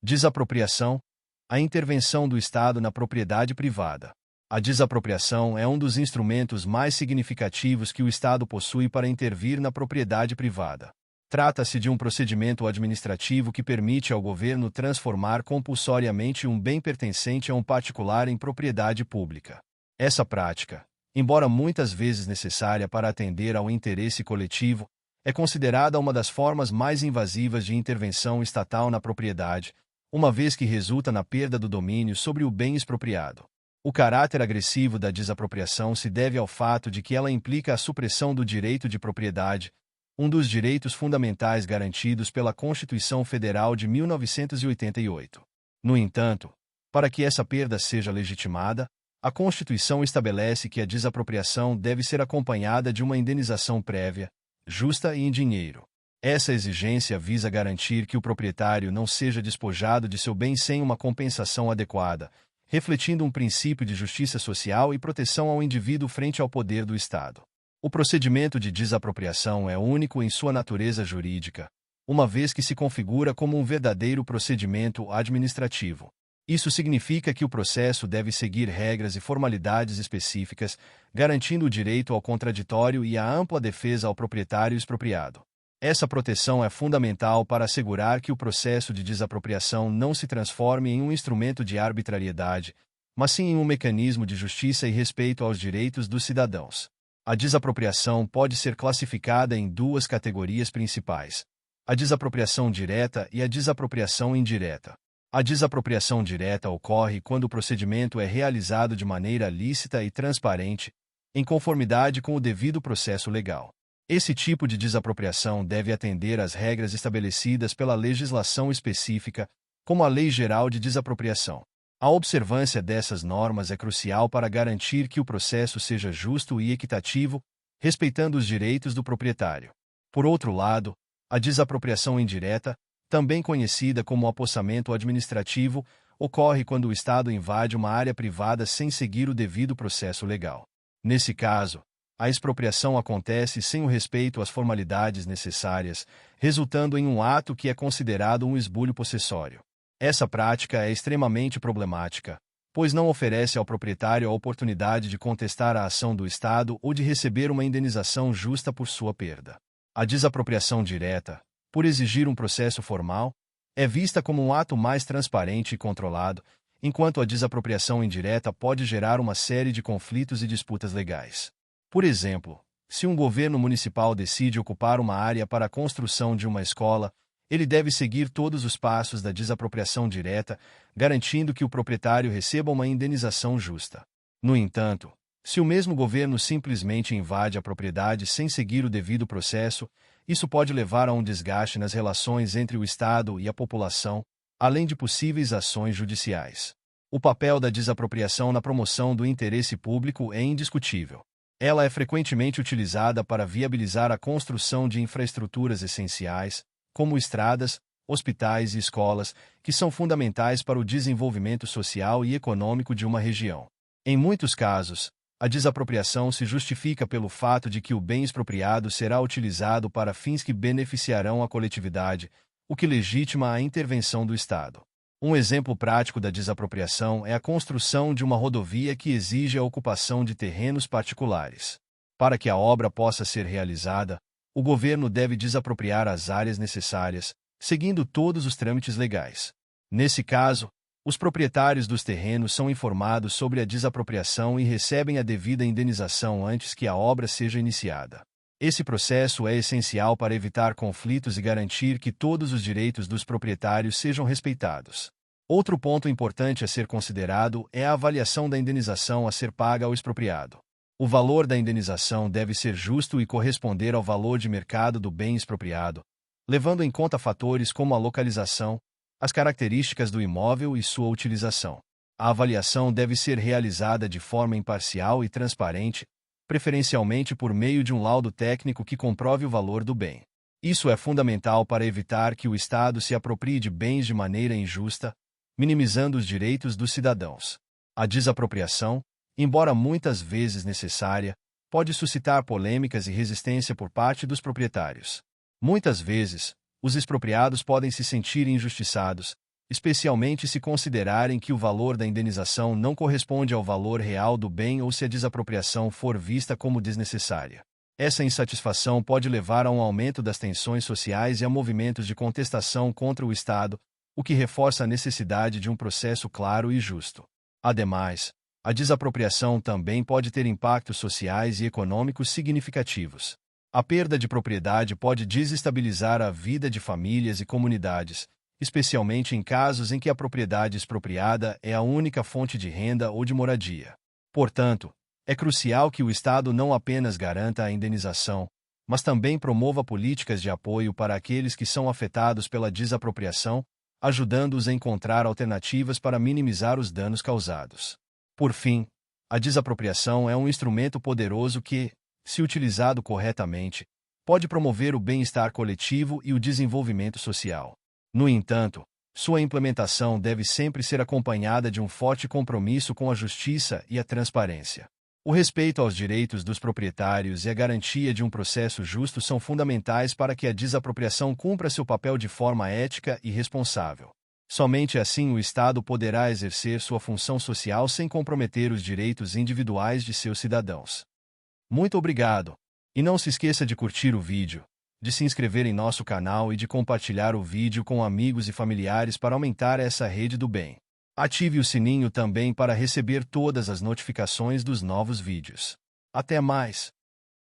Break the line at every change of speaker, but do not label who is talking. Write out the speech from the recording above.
Desapropriação, a intervenção do Estado na propriedade privada. A desapropriação é um dos instrumentos mais significativos que o Estado possui para intervir na propriedade privada. Trata-se de um procedimento administrativo que permite ao governo transformar compulsoriamente um bem pertencente a um particular em propriedade pública. Essa prática, embora muitas vezes necessária para atender ao interesse coletivo, é considerada uma das formas mais invasivas de intervenção estatal na propriedade, uma vez que resulta na perda do domínio sobre o bem expropriado. O caráter agressivo da desapropriação se deve ao fato de que ela implica a supressão do direito de propriedade, um dos direitos fundamentais garantidos pela Constituição Federal de 1988. No entanto, para que essa perda seja legitimada, a Constituição estabelece que a desapropriação deve ser acompanhada de uma indenização prévia, justa e em dinheiro. Essa exigência visa garantir que o proprietário não seja despojado de seu bem sem uma compensação adequada, refletindo um princípio de justiça social e proteção ao indivíduo frente ao poder do Estado. O procedimento de desapropriação é único em sua natureza jurídica, uma vez que se configura como um verdadeiro procedimento administrativo. Isso significa que o processo deve seguir regras e formalidades específicas, garantindo o direito ao contraditório e a ampla defesa ao proprietário expropriado. Essa proteção é fundamental para assegurar que o processo de desapropriação não se transforme em um instrumento de arbitrariedade, mas sim em um mecanismo de justiça e respeito aos direitos dos cidadãos. A desapropriação pode ser classificada em duas categorias principais: a desapropriação direta e a desapropriação indireta. A desapropriação direta ocorre quando o procedimento é realizado de maneira lícita e transparente, em conformidade com o devido processo legal. Esse tipo de desapropriação deve atender às regras estabelecidas pela legislação específica, como a Lei Geral de Desapropriação. A observância dessas normas é crucial para garantir que o processo seja justo e equitativo, respeitando os direitos do proprietário. Por outro lado, a desapropriação indireta, também conhecida como apossamento administrativo, ocorre quando o Estado invade uma área privada sem seguir o devido processo legal. Nesse caso, a expropriação acontece sem o respeito às formalidades necessárias, resultando em um ato que é considerado um esbulho possessório. Essa prática é extremamente problemática, pois não oferece ao proprietário a oportunidade de contestar a ação do Estado ou de receber uma indenização justa por sua perda. A desapropriação direta, por exigir um processo formal, é vista como um ato mais transparente e controlado, enquanto a desapropriação indireta pode gerar uma série de conflitos e disputas legais. Por exemplo, se um governo municipal decide ocupar uma área para a construção de uma escola, ele deve seguir todos os passos da desapropriação direta, garantindo que o proprietário receba uma indenização justa. No entanto, se o mesmo governo simplesmente invade a propriedade sem seguir o devido processo, isso pode levar a um desgaste nas relações entre o Estado e a população, além de possíveis ações judiciais. O papel da desapropriação na promoção do interesse público é indiscutível. Ela é frequentemente utilizada para viabilizar a construção de infraestruturas essenciais, como estradas, hospitais e escolas, que são fundamentais para o desenvolvimento social e econômico de uma região. Em muitos casos, a desapropriação se justifica pelo fato de que o bem expropriado será utilizado para fins que beneficiarão a coletividade, o que legitima a intervenção do Estado. Um exemplo prático da desapropriação é a construção de uma rodovia que exige a ocupação de terrenos particulares. Para que a obra possa ser realizada, o governo deve desapropriar as áreas necessárias, seguindo todos os trâmites legais. Nesse caso, os proprietários dos terrenos são informados sobre a desapropriação e recebem a devida indenização antes que a obra seja iniciada. Esse processo é essencial para evitar conflitos e garantir que todos os direitos dos proprietários sejam respeitados. Outro ponto importante a ser considerado é a avaliação da indenização a ser paga ao expropriado. O valor da indenização deve ser justo e corresponder ao valor de mercado do bem expropriado, levando em conta fatores como a localização, as características do imóvel e sua utilização. A avaliação deve ser realizada de forma imparcial e transparente, preferencialmente por meio de um laudo técnico que comprove o valor do bem. Isso é fundamental para evitar que o Estado se aproprie de bens de maneira injusta, minimizando os direitos dos cidadãos. A desapropriação, embora muitas vezes necessária, pode suscitar polêmicas e resistência por parte dos proprietários. Muitas vezes, os expropriados podem se sentir injustiçados, especialmente se considerarem que o valor da indenização não corresponde ao valor real do bem ou se a desapropriação for vista como desnecessária. Essa insatisfação pode levar a um aumento das tensões sociais e a movimentos de contestação contra o Estado, o que reforça a necessidade de um processo claro e justo. Ademais, a desapropriação também pode ter impactos sociais e econômicos significativos. A perda de propriedade pode desestabilizar a vida de famílias e comunidades, especialmente em casos em que a propriedade expropriada é a única fonte de renda ou de moradia. Portanto, é crucial que o Estado não apenas garanta a indenização, mas também promova políticas de apoio para aqueles que são afetados pela desapropriação, ajudando-os a encontrar alternativas para minimizar os danos causados. Por fim, a desapropriação é um instrumento poderoso que, se utilizado corretamente, pode promover o bem-estar coletivo e o desenvolvimento social. No entanto, sua implementação deve sempre ser acompanhada de um forte compromisso com a justiça e a transparência. O respeito aos direitos dos proprietários e a garantia de um processo justo são fundamentais para que a desapropriação cumpra seu papel de forma ética e responsável. Somente assim o Estado poderá exercer sua função social sem comprometer os direitos individuais de seus cidadãos. Muito obrigado! E não se esqueça de curtir o vídeo, de se inscrever em nosso canal e de compartilhar o vídeo com amigos e familiares para aumentar essa rede do bem. Ative o sininho também para receber todas as notificações dos novos vídeos. Até mais!